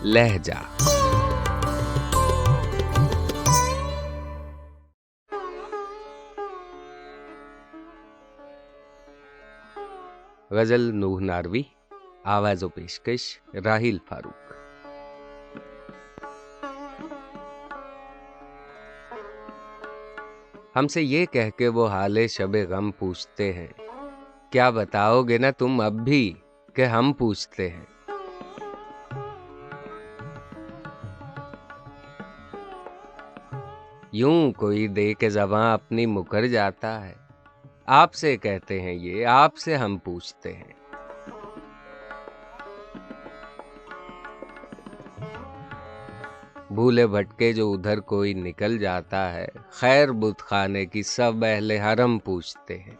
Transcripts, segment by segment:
लहजा। गजल नूह नारवी, आवाज़ व पेशकश राहिल फारूक। हमसे ये कह के वो हाले शबे गम पूछते हैं, क्या बताओगे ना तुम अब भी कि हम पूछते हैं। यूं कोई दे के ज़बां अपनी मुकर जाता है, आपसे कहते हैं ये, आपसे हम पूछते हैं। भूले भटके जो उधर कोई निकल जाता है, खैर बुत खाने की सब अहले हरम पूछते हैं।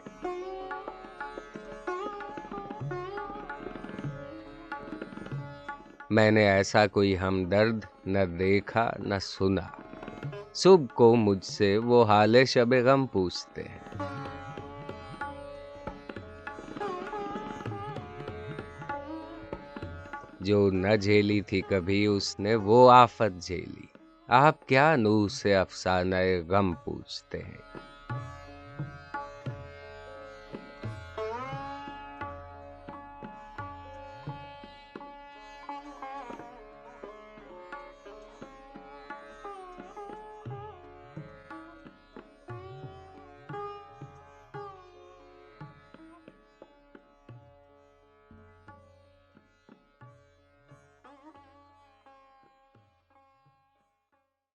मैंने ऐसा कोई हमदर्द न देखा न सुना, सुबह को मुझसे वो हाले शबे गम पूछते हैं। जो न झेली थी कभी उसने वो आफत झेली, आप क्या नूह से अफसाने गम पूछते हैं।